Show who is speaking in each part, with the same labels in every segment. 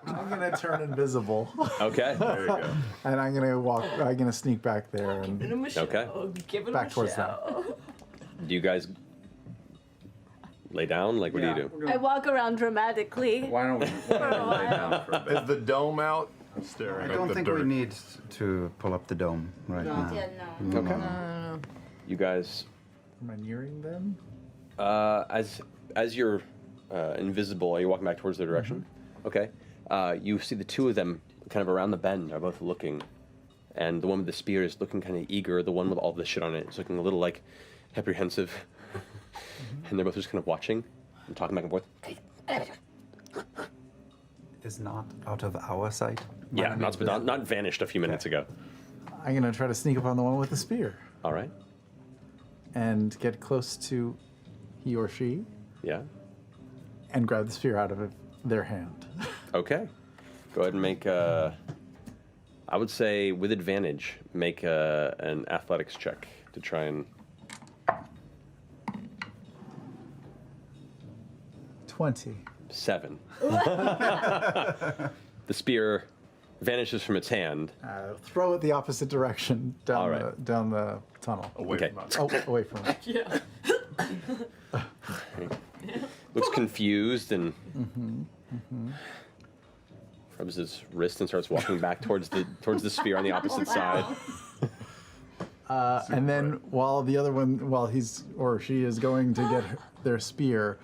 Speaker 1: I'm gonna turn invisible.
Speaker 2: Okay.
Speaker 3: There you go.
Speaker 1: And I'm gonna sneak back there and
Speaker 2: Okay.
Speaker 1: back towards them.
Speaker 2: Do you guys lay down? Like, what do you do?
Speaker 4: I walk around dramatically.
Speaker 5: Why don't we lay down for a bit?
Speaker 3: Is the dome out? I'm staring
Speaker 6: I
Speaker 3: at
Speaker 6: don't
Speaker 3: the
Speaker 6: think
Speaker 3: dirt.
Speaker 6: we need to pull up the dome right now.
Speaker 4: Yeah, no.
Speaker 2: Okay. You guys,
Speaker 1: Am I nearing them?
Speaker 2: as you're invisible, are you walking back towards the direction? Okay. You see the two of them kind of around the bend are both looking, and the one with the spear is looking kind of eager. The one with all the shit on it is looking a little like apprehensive, and they're both just kind of watching and talking back and forth.
Speaker 6: Is not out of our sight.
Speaker 2: Yeah, not vanished a few minutes ago.
Speaker 1: I'm gonna try to sneak up on the one with the spear
Speaker 2: All right.
Speaker 1: and get close to he or she
Speaker 2: Yeah.
Speaker 1: and grab the spear out of their hand.
Speaker 2: Okay. Go ahead and make I would say with advantage, make an athletics check to try and
Speaker 1: 20.
Speaker 2: 7. The spear vanishes from its hand.
Speaker 1: Throw it the opposite direction down
Speaker 2: All right.
Speaker 1: down the tunnel.
Speaker 3: Away
Speaker 2: Okay.
Speaker 3: from us.
Speaker 1: Oh, away from it.
Speaker 2: Looks confused and rubs his wrist and starts walking back towards the spear on the opposite side.
Speaker 1: And then while he's or she is going to get their spear,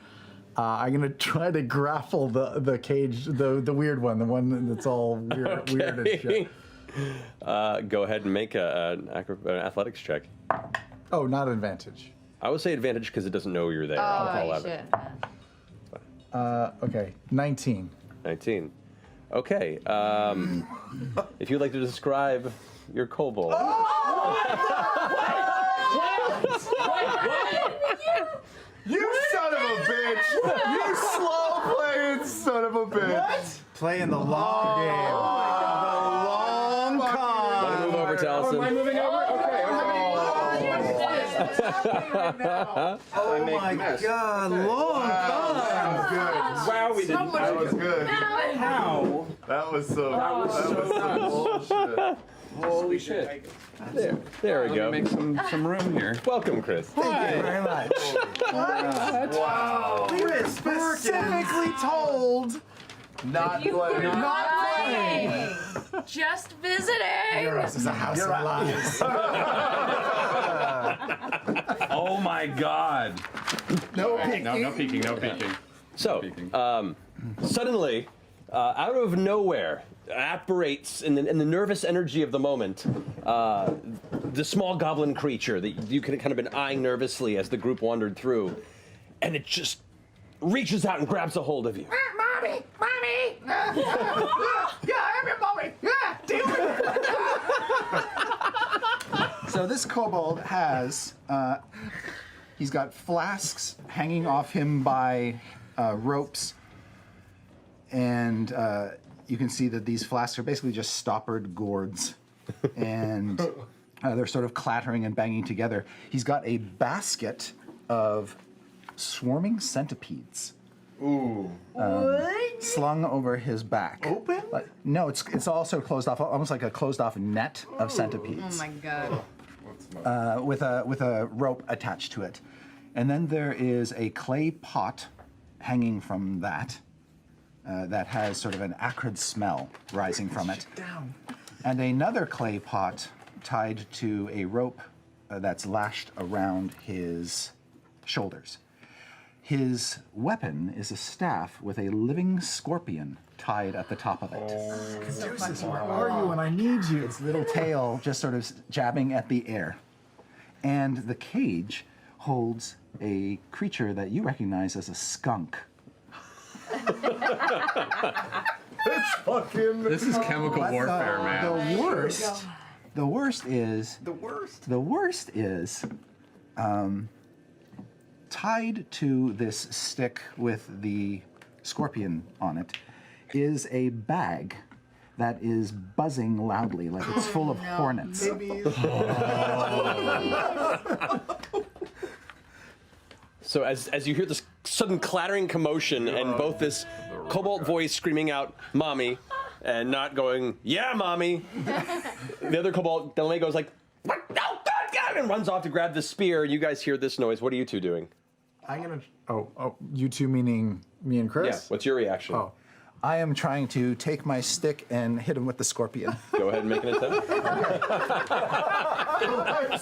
Speaker 1: I'm gonna try to grapple the cage, the weird one, the one that's all weird as shit.
Speaker 2: Go ahead and make an athletics check.
Speaker 1: Oh, not advantage.
Speaker 2: I would say advantage because it doesn't know you're there. I'll have it.
Speaker 1: Okay, 19.
Speaker 2: 19. Okay. If you'd like to describe your kobold.
Speaker 3: You son of a bitch! You slow playing son of a bitch!
Speaker 6: Playing the long game. The long
Speaker 2: Want to
Speaker 6: con.
Speaker 2: move over to Allison?
Speaker 5: Am I moving over? Okay.
Speaker 6: Oh my god, long con.
Speaker 3: That was good.
Speaker 5: Wow, we didn't.
Speaker 3: That was good.
Speaker 5: How?
Speaker 3: That was some bullshit.
Speaker 5: Holy shit.
Speaker 2: There we
Speaker 5: Let
Speaker 2: go.
Speaker 5: me make some room here.
Speaker 2: Welcome, Chris.
Speaker 1: Thank you very much.
Speaker 3: Wow.
Speaker 1: We were specifically told
Speaker 3: Not playing.
Speaker 1: not playing.
Speaker 7: Just visiting.
Speaker 1: This is a house of lies.
Speaker 5: Oh my god.
Speaker 1: No peeking.
Speaker 5: No peeking, no peeking.
Speaker 2: So, suddenly, out of nowhere, apparates in the nervous energy of the moment, the small goblin creature that you could have kind of been eyeing nervously as the group wandered through, and it just reaches out and grabs a hold of you.
Speaker 7: Mommy! Mommy!
Speaker 1: Yeah, I'm your mommy. Yeah, deal with it.
Speaker 6: So this kobold has, he's got flasks hanging off him by ropes, and you can see that these flasks are basically just stoppered gourds, and they're sort of clattering and banging together. He's got a basket of swarming centipedes.
Speaker 3: Ooh.
Speaker 6: Slung over his back.
Speaker 1: Open?
Speaker 6: No, it's all sort of closed off, almost like a closed off net of centipedes.
Speaker 7: Oh my god.
Speaker 6: With a rope attached to it. And then there is a clay pot hanging from that that has sort of an acrid smell rising from it.
Speaker 1: Down.
Speaker 6: And another clay pot tied to a rope that's lashed around his shoulders. His weapon is a staff with a living scorpion tied at the top of it.
Speaker 1: Deuces, where are you when I need you?
Speaker 6: Its little tail just sort of jabbing at the air. And the cage holds a creature that you recognize as a skunk.
Speaker 3: It's fucking.
Speaker 5: This is chemical warfare, man.
Speaker 6: The worst is tied to this stick with the scorpion on it is a bag that is buzzing loudly, like it's full of hornets.
Speaker 2: So as you hear this sudden clattering commotion, and both this cobalt voice screaming out, "Mommy," and not going, "Yeah, mommy." The other cobalt, Delamay, goes like, "What? No, God," and runs off to grab the spear. You guys hear this noise. What are you two doing?
Speaker 1: I'm gonna. Oh, you two meaning me and Chris?
Speaker 2: Yeah. What's your reaction?
Speaker 1: Oh.
Speaker 6: I am trying to take my stick and hit him with the scorpion.
Speaker 2: Go ahead and make an attempt.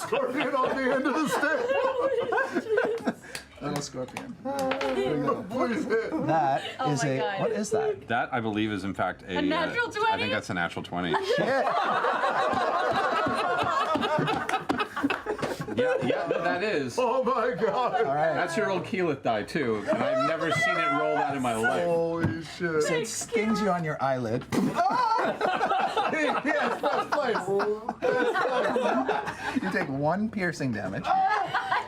Speaker 3: Scorpion on the end of the stick.
Speaker 6: Little scorpion.
Speaker 3: Please hit.
Speaker 6: That
Speaker 7: Oh
Speaker 6: is
Speaker 7: my
Speaker 6: a.
Speaker 7: God.
Speaker 6: What is that?
Speaker 5: That, I believe, is in fact a
Speaker 7: natural 20?
Speaker 5: I think that's a natural 20. yeah, that is.
Speaker 3: Oh my god.
Speaker 6: All right.
Speaker 5: That's your old Keyleth die too, and I've never seen it roll out in my life.
Speaker 3: Holy shit.
Speaker 6: So it stings you on your eyelid.
Speaker 3: Yes, best place.
Speaker 6: You take 1 piercing damage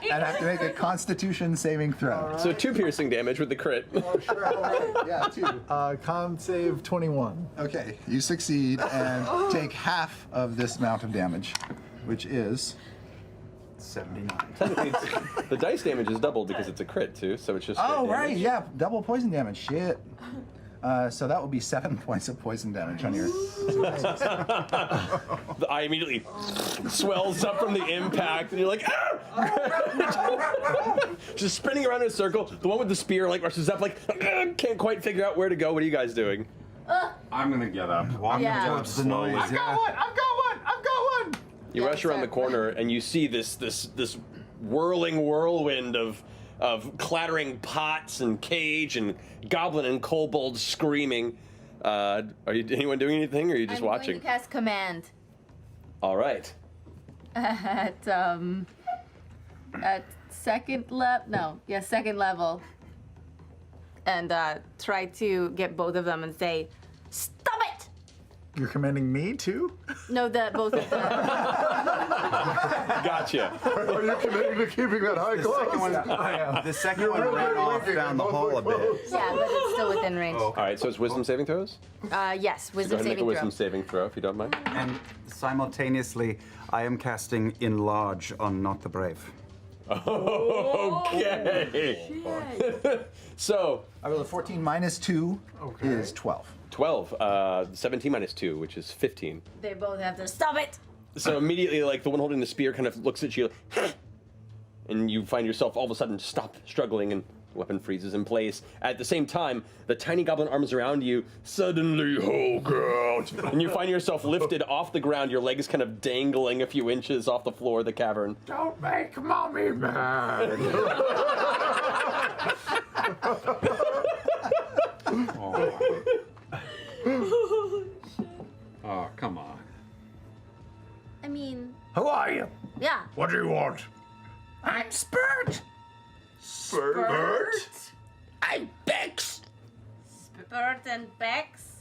Speaker 6: and have to make a Constitution saving throw.
Speaker 2: So 2 piercing damage with the crit.
Speaker 6: Yeah, 2.
Speaker 1: Con save 21.
Speaker 6: Okay, you succeed and take half of this amount of damage, which is 79.
Speaker 2: Technically, the dice damage is doubled because it's a crit too, so it's just.
Speaker 6: Oh,
Speaker 2: straight
Speaker 6: right,
Speaker 2: damage.
Speaker 6: yeah, double poison damage. Shit. So that will be 7 points of poison damage on your.
Speaker 2: The eye immediately swells up from the impact, and you're like, "Ah!" Just spinning around in a circle. The one with the spear like rushes up, like, can't quite figure out where to go. What are you guys doing?
Speaker 5: I'm gonna get up.
Speaker 4: Yeah.
Speaker 8: Towards the noise,
Speaker 3: I've got one. I've got one.
Speaker 2: You
Speaker 4: Yeah,
Speaker 2: rush around the
Speaker 4: exactly.
Speaker 2: corner, and you see this whirling whirlwind of clattering pots and cage and goblin and kobold screaming. Are you anyone doing anything, or are you just
Speaker 4: I'm
Speaker 2: watching?
Speaker 4: going to cast command
Speaker 2: All right.
Speaker 4: at second level, and try to get both of them and say, "Stop it!"
Speaker 1: You're commanding me too?
Speaker 4: No, both of them.
Speaker 2: Gotcha.
Speaker 3: Are you committing to keeping that eye close?
Speaker 8: The second one ran off down the hall a bit.
Speaker 4: Yeah, but it's still within range.
Speaker 2: All right, so it's wisdom saving throws?
Speaker 4: Yes,
Speaker 2: Go
Speaker 4: wisdom
Speaker 2: ahead and make a
Speaker 4: saving
Speaker 2: wisdom
Speaker 4: throw.
Speaker 2: saving throw, if you don't mind.
Speaker 8: And simultaneously, I am casting Enlarge on Not the Brave.
Speaker 2: Okay. So,
Speaker 6: I rolled a 14 minus 2 is 12.
Speaker 2: 12, 17 minus 2, which is 15.
Speaker 4: They both have to stop it.
Speaker 2: So immediately, like, the one holding the spear kind of looks at you, and you find yourself all of a sudden stop struggling, and the weapon freezes in place. At the same time, the tiny goblin arms around you suddenly hulk out, and you find yourself lifted off the ground, your legs kind of dangling a few inches off the floor of the cavern.
Speaker 3: Don't make mommy mad.
Speaker 5: Oh, come on.
Speaker 4: I mean,
Speaker 3: Who are you?
Speaker 4: yeah.
Speaker 3: What do you want?
Speaker 6: I'm Spurt!
Speaker 3: Spurt?
Speaker 6: I'm Bex!
Speaker 4: Spurt and Bex.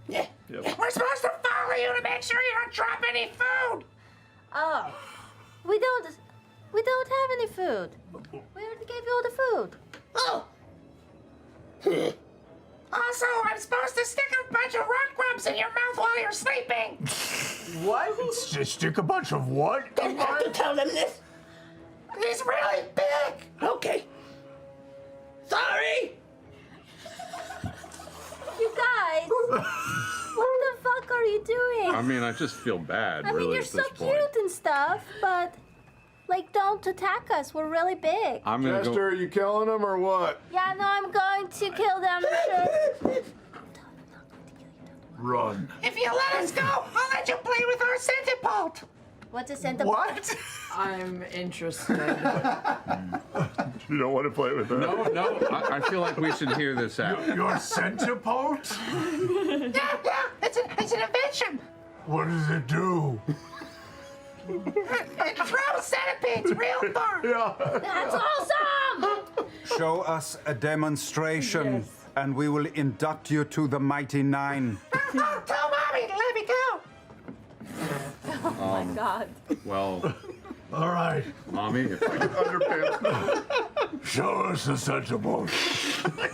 Speaker 6: Yeah. We're supposed to follow you to make sure you don't drop any food!
Speaker 4: Oh, we don't have any food. We already gave you all the food.
Speaker 6: Oh! Also, I'm supposed to stick a bunch of rock grubs in your mouth while you're sleeping!
Speaker 3: What? Stick a bunch of what?
Speaker 6: Don't have to tell them this! He's really big! Okay. Sorry!
Speaker 4: You guys, what the fuck are you doing?
Speaker 5: I mean, I just feel bad,
Speaker 4: I mean,
Speaker 5: really,
Speaker 4: you're
Speaker 5: at
Speaker 4: so
Speaker 5: this point.
Speaker 4: cute and stuff, but like, don't attack us. We're really big.
Speaker 5: I'm gonna
Speaker 3: Chester,
Speaker 5: go.
Speaker 3: are you killing him or what?
Speaker 4: Yeah, no, I'm going to kill them. Sure.
Speaker 3: Run.
Speaker 6: If you let us go, I'll let you play with our centipede!
Speaker 4: What's a centipede?
Speaker 3: What?
Speaker 7: I'm interested.
Speaker 3: You don't want to play with that.
Speaker 5: No, I feel like we should hear this out.
Speaker 3: Your centipede?
Speaker 6: Yeah, it's an invention!
Speaker 3: What does it do?
Speaker 6: It throws centipedes real far!
Speaker 3: Yeah.
Speaker 4: That's awesome!
Speaker 8: Show us a demonstration, and we will induct you to the Mighty Nine.
Speaker 6: Oh, tell Mommy to let me go!
Speaker 4: Oh my god.
Speaker 5: Well,
Speaker 3: All right.
Speaker 5: mommy, if I
Speaker 3: Underpants. Show us the centipede.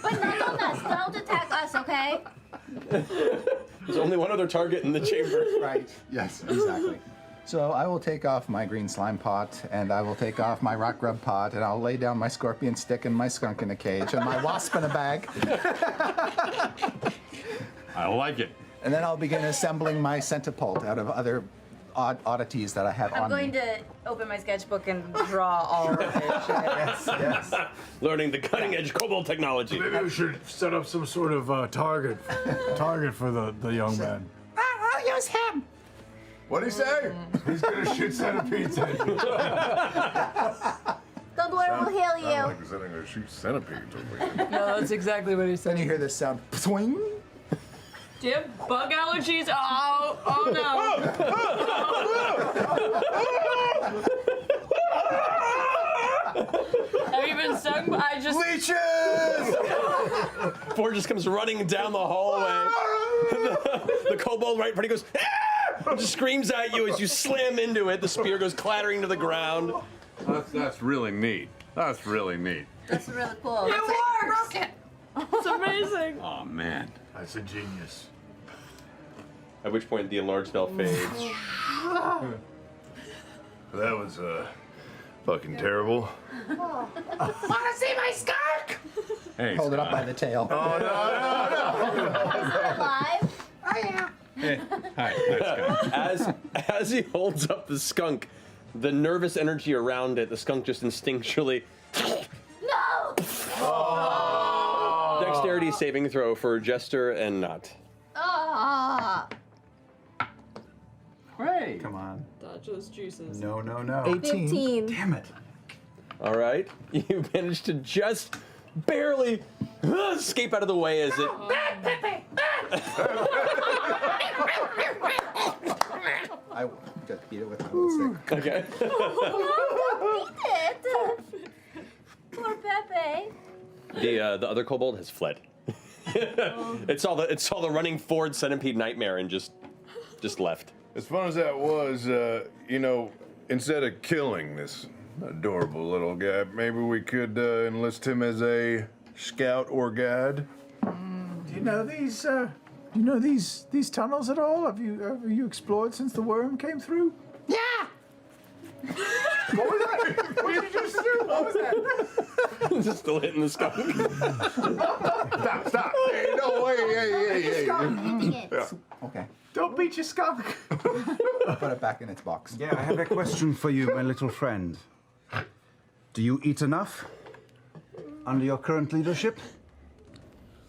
Speaker 4: But not on us. Don't attack us, okay?
Speaker 2: There's only one other target in the chamber.
Speaker 6: Right, yes, exactly. So I will take off my green slime pot, and I will take off my rock grub pot, and I'll lay down my scorpion stick and my skunk in a cage, and my wasp in a bag.
Speaker 5: I like it.
Speaker 6: And then I'll begin assembling my centipult out of other oddities that I have
Speaker 4: I'm
Speaker 6: on
Speaker 4: going
Speaker 6: me.
Speaker 4: to open my sketchbook and draw all of this shit.
Speaker 6: Yes.
Speaker 2: Learning the cutting edge kobold technology.
Speaker 1: Maybe we should set up some sort of target for the young man.
Speaker 6: I'll use him.
Speaker 3: What'd he say?
Speaker 1: He's gonna shoot centipedes at you.
Speaker 4: Don't worry, we'll heal
Speaker 3: Sound
Speaker 4: you.
Speaker 3: like he's going to shoot centipedes over here.
Speaker 7: No, that's exactly what he
Speaker 6: Then you
Speaker 7: said.
Speaker 6: hear this sound. Swing.
Speaker 7: Do you have bug allergies? Oh no. Have you been stung by just...
Speaker 3: Leeches!
Speaker 2: Ford just comes running down the hallway. the kobold right in front, he goes, "Ah!" and just screams at you as you slam into it. The spear goes clattering to the ground.
Speaker 5: That's really neat. That's really neat.
Speaker 4: That's really cool.
Speaker 7: It works! It's amazing.
Speaker 5: Oh man.
Speaker 1: That's a genius.
Speaker 2: At which point the enlarged spell fades.
Speaker 3: That was fucking terrible.
Speaker 6: Wanna see my skunk?
Speaker 5: Hey,
Speaker 6: Hold it up
Speaker 5: Scott.
Speaker 6: by the tail.
Speaker 4: Alive?
Speaker 5: Hey, hi, Scott.
Speaker 2: As he holds up the skunk, the nervous energy around it, the skunk just instinctually.
Speaker 4: No!
Speaker 2: Dexterity saving throw for Jester and Nut.
Speaker 4: Ah!
Speaker 6: Hooray. Come on.
Speaker 7: Dodge those juices.
Speaker 6: No.
Speaker 4: 15.
Speaker 6: Damn it.
Speaker 2: All right, you managed to just barely escape out of the way as it.
Speaker 6: I got to beat it with my little stick.
Speaker 2: Okay.
Speaker 4: Poor Pepe.
Speaker 2: The other kobold has fled. It's all the running Ford centipede nightmare and just left.
Speaker 3: As fun as that was, instead of killing this adorable little guy, maybe we could enlist him as a scout or guide.
Speaker 1: Do you know these? Do you know these tunnels at all? Have you explored since the worm came through?
Speaker 6: Yeah.
Speaker 1: What was that? What did you just do? What was that?
Speaker 2: Just still hitting the skunk.
Speaker 3: Stop! Hey, no, hey.
Speaker 4: Eating it.
Speaker 6: Okay.
Speaker 1: Don't beat your skunk.
Speaker 6: Put it back in its box.
Speaker 8: Yeah, I have a question for you, my little friend. Do you eat enough under your current leadership?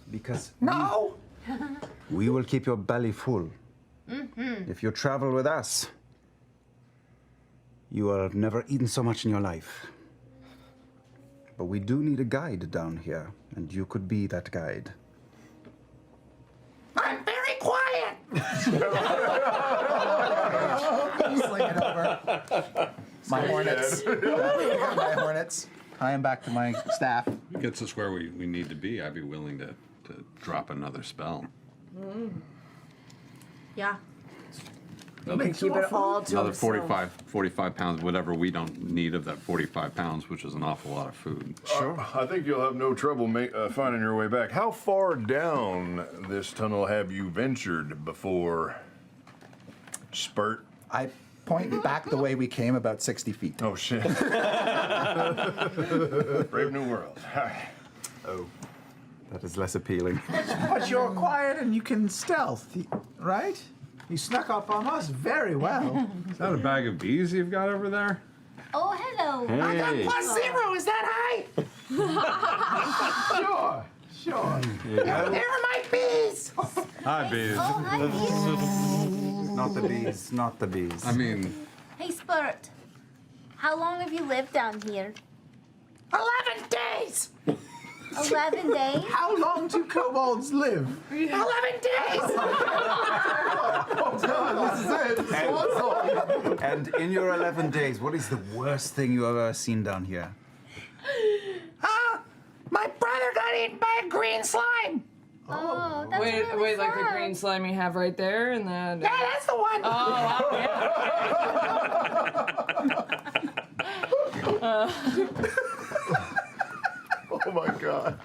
Speaker 8: Because
Speaker 6: No.
Speaker 8: we will keep your belly full. If you travel with us, you will have never eaten so much in your life. But we do need a guide down here, and you could be that guide.
Speaker 6: I'm very quiet. Sling it over. My hornets. My hornets. Tie him back to my staff.
Speaker 5: If it gets us where we need to be, I'd be willing to drop another spell.
Speaker 4: Yeah.
Speaker 7: Keep it all to
Speaker 5: Another
Speaker 7: himself.
Speaker 5: 45 pounds, whatever we don't need of that 45 pounds, which is an awful lot of food.
Speaker 3: Sure. I think you'll have no trouble finding your way back. How far down this tunnel have you ventured before, Spurt?
Speaker 6: I point back the way we came, about 60 feet.
Speaker 3: Oh, shit. Brave New World. Oh.
Speaker 8: That is less appealing.
Speaker 1: But you're quiet and you can stealth, right? You snuck up on us very well.
Speaker 5: Is that a bag of bees you've got over there?
Speaker 4: Oh, hello.
Speaker 5: Hey.
Speaker 6: +0, is that high?
Speaker 1: Sure.
Speaker 6: There are my bees.
Speaker 5: Hi, bees.
Speaker 4: Oh, hi.
Speaker 8: Not the bees, not the bees.
Speaker 5: I mean,
Speaker 4: Hey, Spurt. How long have you lived down here?
Speaker 6: 11 days.
Speaker 4: 11 days?
Speaker 1: How long do kobolds live?
Speaker 6: 11 days.
Speaker 8: And in your 11 days, what is the worst thing you have ever seen down here?
Speaker 6: My brother got eaten by a green slime.
Speaker 4: Oh, that's really
Speaker 7: Wait, like the
Speaker 4: sad.
Speaker 7: green slime you have right there, and then...
Speaker 6: Yeah, that's the one.
Speaker 3: Oh, my God.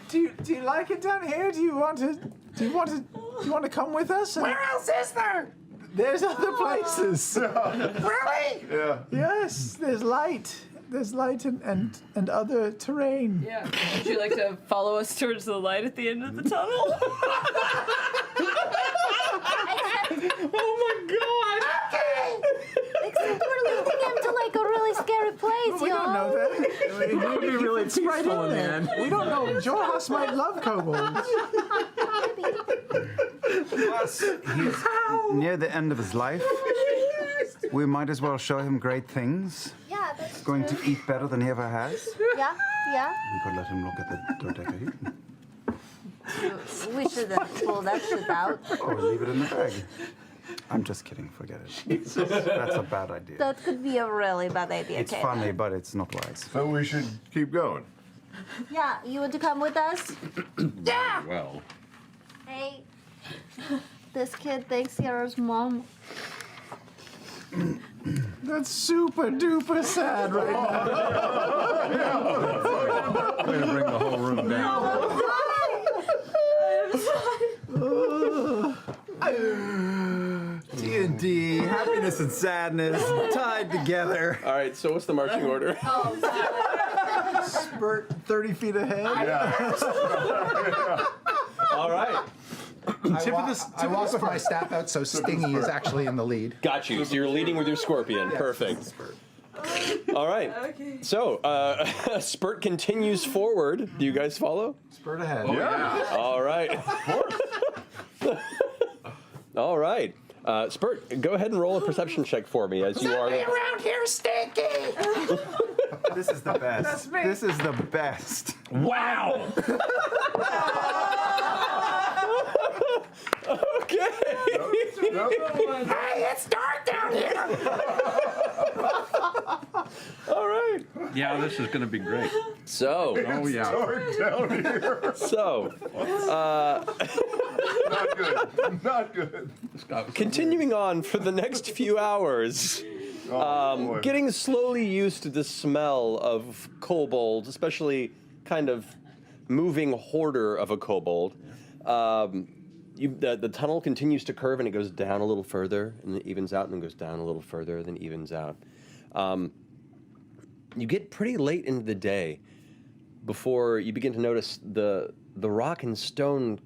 Speaker 1: Do you like it down here? Do you want to come with us?
Speaker 6: Where else is there?
Speaker 1: There's other places.
Speaker 3: Really? Yeah.
Speaker 1: Yes, there's light. There's light and other terrain.
Speaker 7: Yeah. Would you like to follow us towards the light at the end of the tunnel?
Speaker 4: Except we're leading him to like a really scary place,
Speaker 1: We don't know that. It would be really peaceful in there. We don't know. Jorhas might love kobolds.
Speaker 8: Plus, he's near the end of his life. We might as well show him great things.
Speaker 4: Yeah, that's
Speaker 8: He's going to eat better than he ever has.
Speaker 4: Yeah, yeah.
Speaker 8: We could let him look at the dodecagon.
Speaker 4: We shouldn't pull that shit out.
Speaker 8: Or leave it in the bag. I'm just kidding. Forget it. That's a bad idea.
Speaker 4: That could be a really bad idea,
Speaker 8: It's funny, but it's not wise.
Speaker 3: So we should keep going.
Speaker 4: Yeah, you want to come with us?
Speaker 5: Yeah. Well,
Speaker 4: Hey, this kid thinks you're his mom.
Speaker 1: That's super duper sad right now.
Speaker 5: way to bring the whole room down.
Speaker 9: D&D, happiness and sadness tied together.
Speaker 2: All right, so what's the marching order?
Speaker 1: Spurt 30 feet ahead.
Speaker 2: All right.
Speaker 6: I walk with my staff out, so Stingy is actually in the lead.
Speaker 2: Got you. So you're leading with your scorpion. Perfect. All right.
Speaker 7: Okay.
Speaker 2: So, Spurt continues forward. Do you guys follow?
Speaker 1: Spurt ahead.
Speaker 2: All right. All right. Spurt, go ahead and roll a perception check for me as you are.
Speaker 6: Around here, Stinky!
Speaker 8: This is the best. This is the best.
Speaker 2: Wow. Okay.
Speaker 6: Hey, it's dark down here!
Speaker 2: All right.
Speaker 5: Yeah, this is going to be great.
Speaker 2: So,
Speaker 5: Oh, yeah.
Speaker 3: Dark down here.
Speaker 2: so,
Speaker 3: Not good. Not good.
Speaker 2: continuing on for the next few hours.
Speaker 3: Boy.
Speaker 2: Getting slowly used to the smell of kobolds, especially kind of moving hoarder of a kobold. The tunnel continues to curve and it goes down a little further and then evens out and then goes down a little further then evens out. You get pretty late into the day before you begin to notice the rock and stone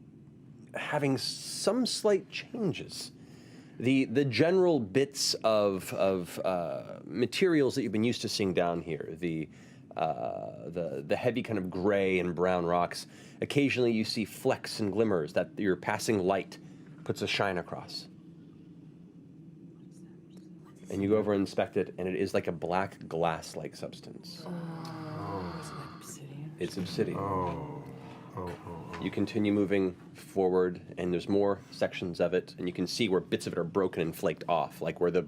Speaker 2: having some slight changes. The general bits of materials that you've been used to seeing down here, the heavy kind of gray and brown rocks. Occasionally you see flecks and glimmers that your passing light puts a shine across. And you go over and inspect it, and it is like a black glass-like substance. It's obsidian. You continue moving forward, and there's more sections of it, and you can see where bits of it are broken and flaked off, like where the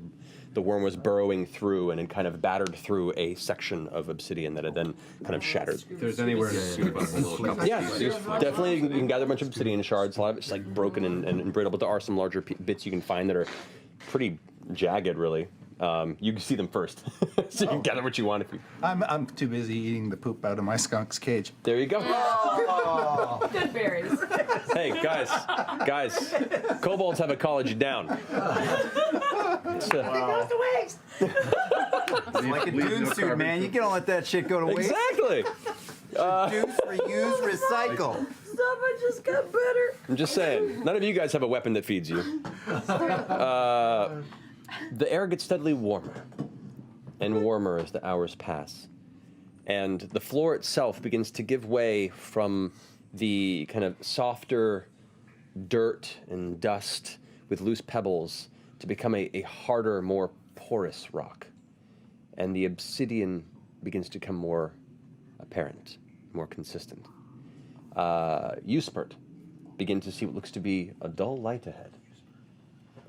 Speaker 2: worm was burrowing through and had kind of battered through a section of obsidian that had then kind of shattered.
Speaker 5: If there's anywhere to scoop up a little couple
Speaker 2: Yeah, there's definitely you can gather a bunch of obsidian shards. A lot of it's like broken and brittle, but there are some larger bits you can find that are pretty jagged, really. You can see them first, so you can gather what you want if you.
Speaker 6: I'm too busy eating the poop out of my skunk's cage.
Speaker 2: There you go.
Speaker 7: Good berries.
Speaker 2: Hey guys, kobolds have a college you down.
Speaker 9: Like a dune suit, man. You can't let that shit go to waste.
Speaker 2: Exactly.
Speaker 9: Reduce, reuse, recycle.
Speaker 7: Summer just got better.
Speaker 2: I'm just saying, none of you guys have a weapon that feeds you. The air gets steadily warmer and warmer as the hours pass. And the floor itself begins to give way from the kind of softer dirt and dust with loose pebbles to become a harder, more porous rock. And the obsidian begins to become more apparent, more consistent. You, Spurt, begin to see what looks to be a dull light ahead.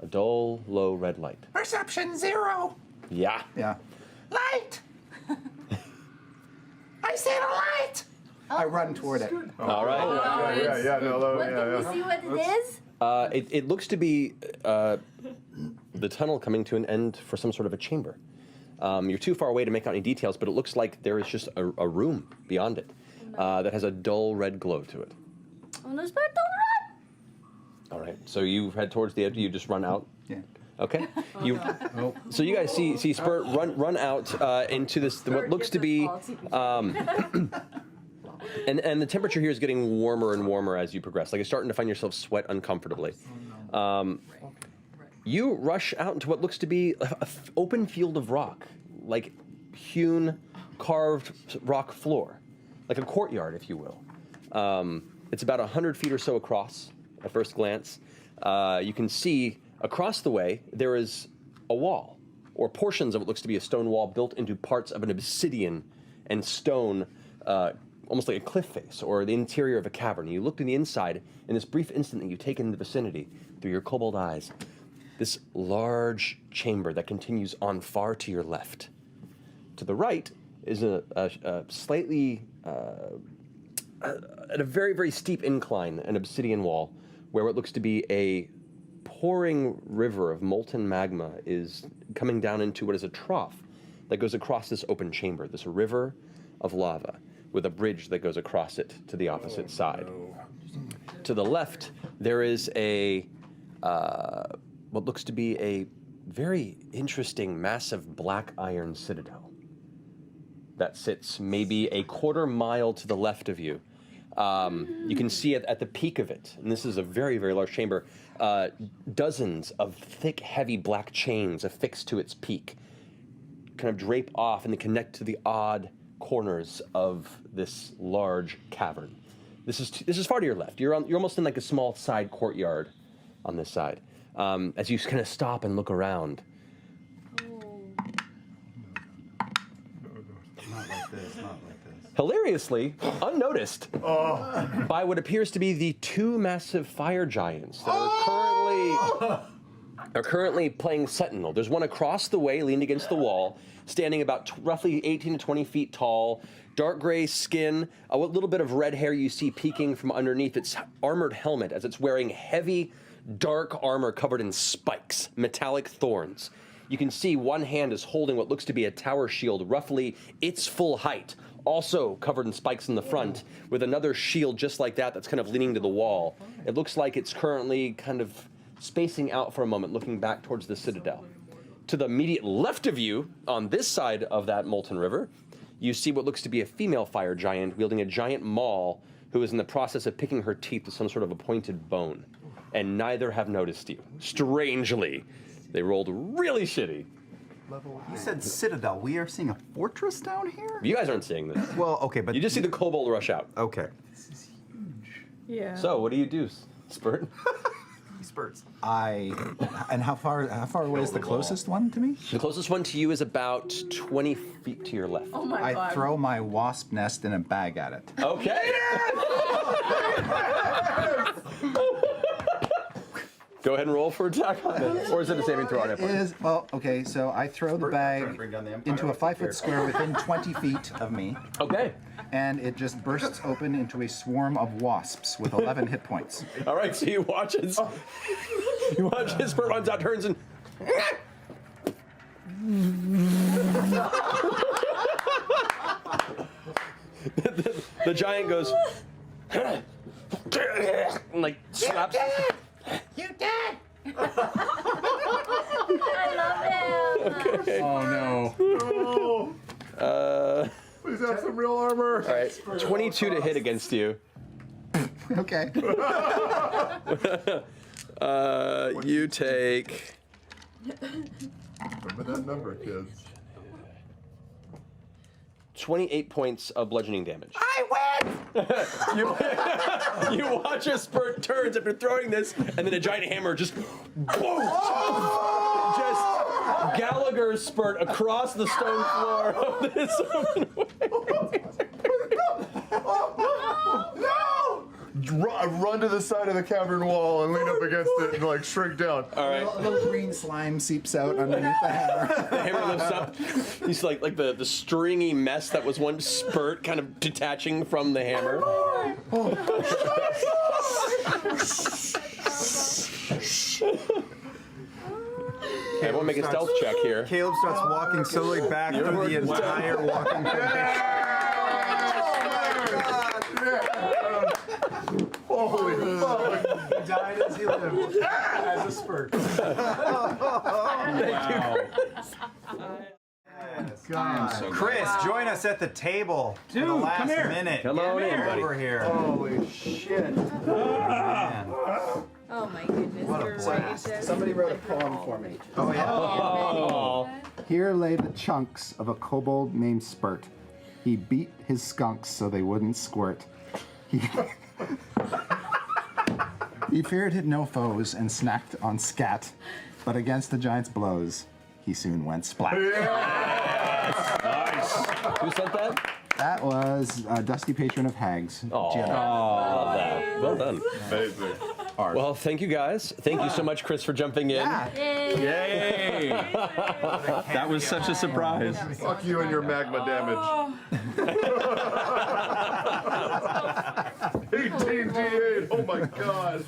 Speaker 2: A dull, low red light.
Speaker 6: Perception 0.
Speaker 2: Yeah.
Speaker 6: Yeah.
Speaker 10: Light! I said a light!
Speaker 6: I run toward it.
Speaker 2: All right.
Speaker 3: Yeah. No,
Speaker 4: What, can we see what it is?
Speaker 2: It looks to be the tunnel coming to an end for some sort of a chamber. You're too far away to make out any details, but it looks like there is just a room beyond it that has a dull red glow to it.
Speaker 4: Oh no, Spurt, don't run!
Speaker 2: All right. So you head towards the edge. You just run out.
Speaker 6: Yeah.
Speaker 2: Okay. So you guys see Spurt run out into this what looks to be, and the temperature here is getting warmer and warmer as you progress. Like you're starting to find yourself sweat uncomfortably. You rush out into what looks to be an open field of rock, like hewn, carved rock floor, like a courtyard, if you will. It's about 100 feet or so across at first glance. You can see across the way there is a wall, or portions of what looks to be a stone wall built into parts of an obsidian and stone, almost like a cliff face or the interior of a cavern. You look to the inside, in this brief instant that you take in the vicinity through your kobold eyes, this large chamber that continues on far to your left. To the right is a slightly, at a very, very steep incline, an obsidian wall, where what looks to be a pouring river of molten magma is coming down into what is a trough that goes across this open chamber, this river of lava, with a bridge that goes across it to the opposite side. To the left, there is a what looks to be a very interesting, massive black iron citadel that sits maybe a quarter mile to the left of you. You can see at the peak of it, and this is a very, very large chamber, dozens of thick, heavy black chains affixed to its peak, kind of drape off and they connect to the odd corners of this large cavern. This is far to your left. You're almost in like a small side courtyard on this side. As you kind of stop and look around.
Speaker 8: Not like this, not like this.
Speaker 2: Hilariously, unnoticed by what appears to be the two massive fire giants that are currently playing Sentinel. There's one across the way, leaned against the wall, standing about roughly 18 to 20 feet tall, dark gray skin, a little bit of red hair you see peeking from underneath its armored helmet as it's wearing heavy, dark armor covered in spikes, metallic thorns. You can see one hand is holding what looks to be a tower shield, roughly its full height, also covered in spikes in the front, with another shield just like that that's kind of leaning to the wall. It looks like it's currently kind of spacing out for a moment, looking back towards the citadel. To the immediate left of you, on this side of that molten river, you see what looks to be a female fire giant wielding a giant maul who is in the process of picking her teeth with some sort of a pointed bone. And neither have noticed you. Strangely, they rolled really shitty.
Speaker 6: You said citadel. We are seeing a fortress down here?
Speaker 2: You guys aren't seeing this.
Speaker 6: Well, okay, but...
Speaker 2: You just see the kobold rush out.
Speaker 6: Okay.
Speaker 7: Yeah.
Speaker 2: So, what do you do, Spurt?
Speaker 6: Spurts. And how far away is the closest one to me?
Speaker 2: The closest one to you is about 20 feet to your left.
Speaker 7: Oh my god.
Speaker 6: I throw my wasp nest in a bag at it.
Speaker 2: Okay. Go ahead and roll for attack on it. Or is it a saving throw on it?
Speaker 6: Okay, so I throw the bag into a 5-foot square within 20 feet of me.
Speaker 2: Okay.
Speaker 6: And it just bursts open into a swarm of wasps with 11 hit points.
Speaker 2: All right, so you watch as Spurt runs out, turns and... the giant goes... and like slaps...
Speaker 10: You dead!
Speaker 4: I love him.
Speaker 2: Okay.
Speaker 3: Oh no. Please have some real armor.
Speaker 2: All right, 22 to hit against you.
Speaker 6: Okay.
Speaker 2: You take...
Speaker 3: Remember that number, kids.
Speaker 2: 28 points of bludgeoning damage.
Speaker 10: I win!
Speaker 2: You watch as Spurt turns after throwing this, and then a giant hammer just... Boom! Just Gallagher's Spurt across the stone floor of this open way.
Speaker 3: No! Run to the side of the cavern wall and lean up against it and like shrink down.
Speaker 2: All right.
Speaker 6: A little green slime seeps out underneath the hammer.
Speaker 2: The hammer lifts up. You see like the stringy mess that was one Spurt kind of detaching from the hammer. Okay, everyone make a stealth check here.
Speaker 9: Caleb starts walking slowly back through the entire walking formation.
Speaker 3: Holy fuck!
Speaker 6: He died as he lived, as a Spurt.
Speaker 9: Chris, join us at the table.
Speaker 8: Dude,
Speaker 9: for the last
Speaker 8: come here.
Speaker 9: minute.
Speaker 2: Come on in, buddy.
Speaker 9: Over here.
Speaker 6: Holy shit.
Speaker 9: Man.
Speaker 7: Oh my goodness. You're right.
Speaker 6: Somebody wrote a poem for me.
Speaker 4: Oh,
Speaker 2: Oh.
Speaker 6: Here lay the chunks of a kobold named Spurt. He beat his skunks so they wouldn't squirt. He feared no foes and snacked on scat, but against the giant's blows, he soon went splat.
Speaker 2: Who sent that?
Speaker 6: That was Dusty Patron of Hags.
Speaker 2: Oh,
Speaker 6: Jenna.
Speaker 2: love that. Well done.
Speaker 3: Amazing.
Speaker 2: Well, thank you guys. Thank you so much, Chris, for jumping in.
Speaker 5: Yay! That was such a surprise.
Speaker 3: Fuck you and your magma damage. 18 D8. Oh my god.